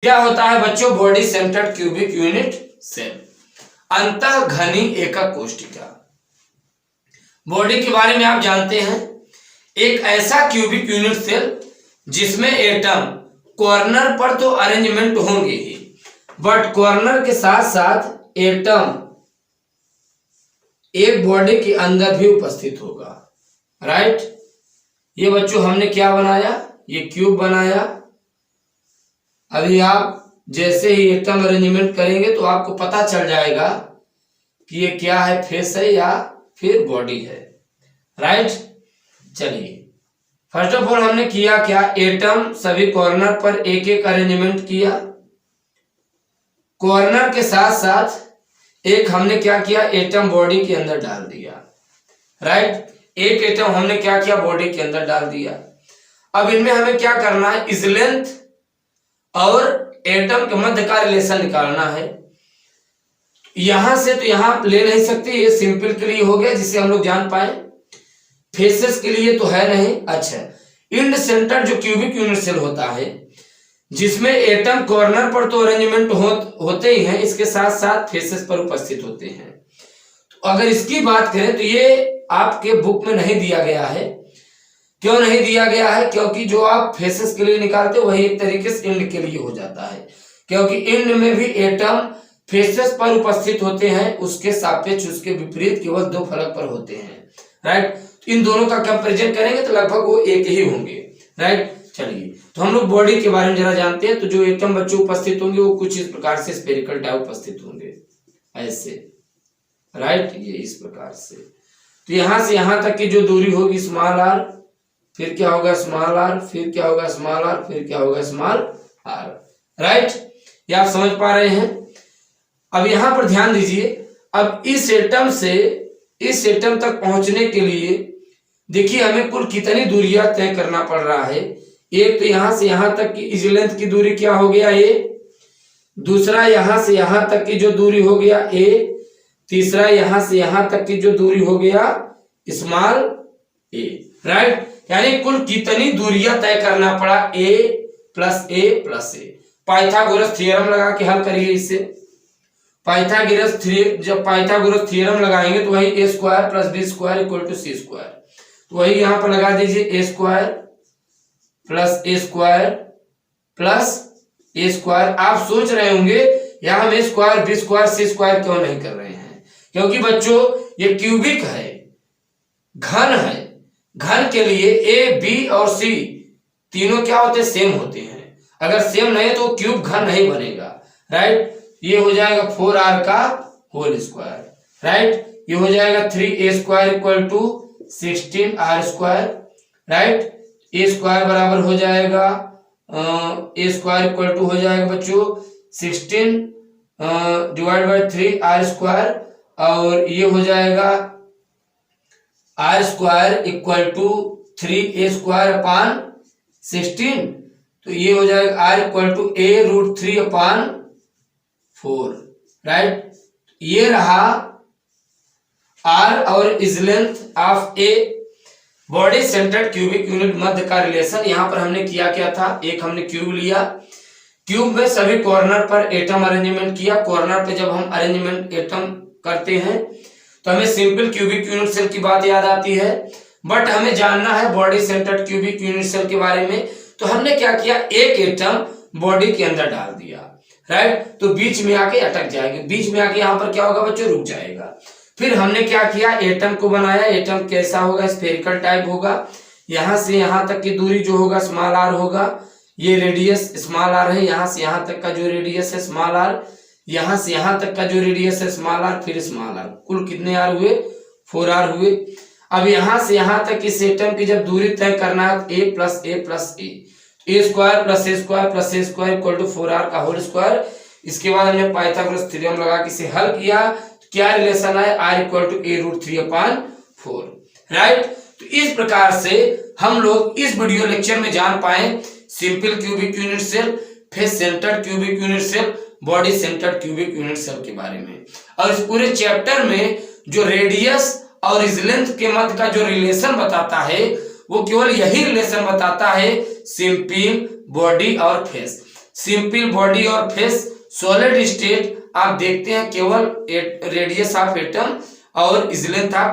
क्या होता है बच्चों? Body centred cubic unit cell, अंतः घनी एकक कोशिका। बॉडी के बारे में आप जानते हैं, एक ऐसा क्यूबिक यूनिट सेल जिसमें एटम कॉर्नर पर तो अरेंजमेंट होंगे ही, बट कॉर्नर के साथ साथ एटम एक बॉडी के अंदर भी उपस्थित होगा। राइट, ये बच्चों हमने क्या बनाया? ये क्यूब बनाया। अभी आप जैसे ही एटम अरेंजमेंट करेंगे तो आपको पता चल जाएगा कि ये क्या है, फेस है या फिर बॉडी है। राइट, चलिए फर्स्ट ऑफ ऑल हमने किया क्या? एटम सभी कॉर्नर पर एक एक अरेंजमेंट किया। कॉर्नर के साथ साथ एक हमने क्या किया? एटम बॉडी के अंदर डाल दिया। राइट, एक एटम हमने क्या किया? बॉडी के अंदर डाल दिया। अब इनमें हमें क्या करना है? इस लेंथ और एटम के मध्य का रिलेशन निकालना है। यहां से तो यहां ले नहीं सकते, ये सिंपल के लिए हो गया जिसे हम लोग जान पाए, फेसेस के लिए तो है नहीं। अच्छा, इंड सेंटर जो क्यूबिक यूनिट सेल होता है जिसमें एटम कॉर्नर पर तो अरेंजमेंट होते ही हैं, इसके साथ साथ फेसेस पर उपस्थित होते हैं। तो अगर इसकी बात करें तो ये आपके बुक में नहीं दिया गया है। क्यों नहीं दिया गया है? क्योंकि जो आप फेसेस के लिए निकालते हो वही एक तरीके से इंड के लिए हो जाता है, क्योंकि इंड में भी एटम फेसेस पर उपस्थित होते हैं, उसके सापेक्ष उसके विपरीत केवल दो फलक पर होते हैं। राइट, तो इन दोनों का कंपैरिजन करेंगे तो लगभग वो एक ही होंगे। राइट, चलिए तो हम लोग बॉडी के बारे में जरा जानते हैं। तो जो एटम बच्चों उपस्थित होंगे वो कुछ इस प्रकार से स्फेरिकल टाइप उपस्थित होंगे, ऐसे। राइट, ये इस प्रकार से। तो यहां से यहां तक की जो दूरी होगी स्मॉल आर, फिर क्या होगा? स्मॉल आर, फिर क्या होगा? स्मॉल आर, फिर क्या होगा? Small are. राइट, ये आप समझ पा रहे हैं? अब यहां पर ध्यान दीजिए। अब इस एटम से इस एटम तक पहुंचने के लिए देखिए हमें कुल कितनी दूरियां तय करना पड़ रहा है। एक तो यहां से यहां तक की इस लेंथ की दूरी क्या हो गया? ए। दूसरा यहां से यहां तक की जो दूरी हो गया ए। तीसरा यहां से यहां तक की जो दूरी हो गया स्मॉल ए। राइट, यानी कुल कितनी दूरियां तय करना पड़ा? ए plus A plus A. Pythagoras theorem लगा के हल करिए इसे। जब पाइथागोरस थ्योरम लगाएंगे तो वही A square plus B square equal to C square. तो वही यहां पर लगा दीजिए, A square plus A square plus A square. आप सोच रहे होंगे यहां हम A square B square C square क्यों नहीं कर रहे हैं? क्योंकि बच्चों ये क्यूबिक है, घन है। घन के लिए ए बी और सी तीनों क्या होते हैं? सेम होते हैं। अगर सेम नहीं तो क्यूब घन नहीं बनेगा। राइट, ये हो जाएगा 4r का होल स्क्वायर। राइट, ये हो जाएगा 3a square equal to 16r square. Right, A square बराबर हो जाएगा ए स्क्वायर इक्वल टू हो जाएगा बच्चों 16 डिवाइड बाई 3r स्क्वायर, और ये हो जाएगा R square equal to 3a square upon 16। तो ये हो जाएगा R equal to a root 3 upon 4। Right, ये रहा आर और is length of a body centred cubic unit मध्य का रिलेशन। यहां पर हमने किया क्या था? एक हमने क्यूब लिया, क्यूब में सभी कॉर्नर पर एटम अरेंजमेंट किया। कॉर्नर पे जब हम अरेंजमेंट एटम करते हैं तो हमें सिंपल क्यूबिक यूनिट सेल की बात याद आती है, बट हमें जानना है body centred cubic unit cell के बारे में। तो हमने क्या किया? एक एटम बॉडी के अंदर डाल दिया। राइट, तो बीच में आके अटक जाएगा, बीच में आके यहाँ पर क्या होगा बच्चों? रुक जाएगा। फिर हमने क्या किया? एटम को बनाया। एटम कैसा होगा? स्फेरिकल टाइप होगा। यहां से यहां तक की दूरी जो होगा स्मॉल आर होगा। ये रेडियस स्मॉल आर है, यहां से यहां तक का जो रेडियस है स्मॉल आर, यहां से यहां तक का जो रेडियस है स्मॉल आर, फिर स्मॉल आर। कुल कितने आर हुए? 4r हुए। अब यहां से यहां तक इस एटम की जब दूरी तय करना है A plus A plus A square plus A square plus A square equal to 4r का होल स्क्वायर। इसके बाद हमने पाइथागोरस थ्योरम लगा के इसे हल किया। क्या रिलेशन है? r equal to a root 3 upon 4। Right, तो इस प्रकार से हम लोग इस वीडियो लेक्चर में जान पाए simple cubic unit cell, face centred cubic unit cell, body centred cubic unit cell के बारे में। और इस पूरे चैप्टर में जो रेडियस और इस लेंथ के मध्य का जो रिलेशन बताता है वो केवल यही रिलेशन बताता है सिंपल, बॉडी और फेस। सिंपल बॉडी और फेस। सॉलिड स्टेट आप देखते हैं केवल रेडियस ऑफ एटम और इज लेंथ ऑफ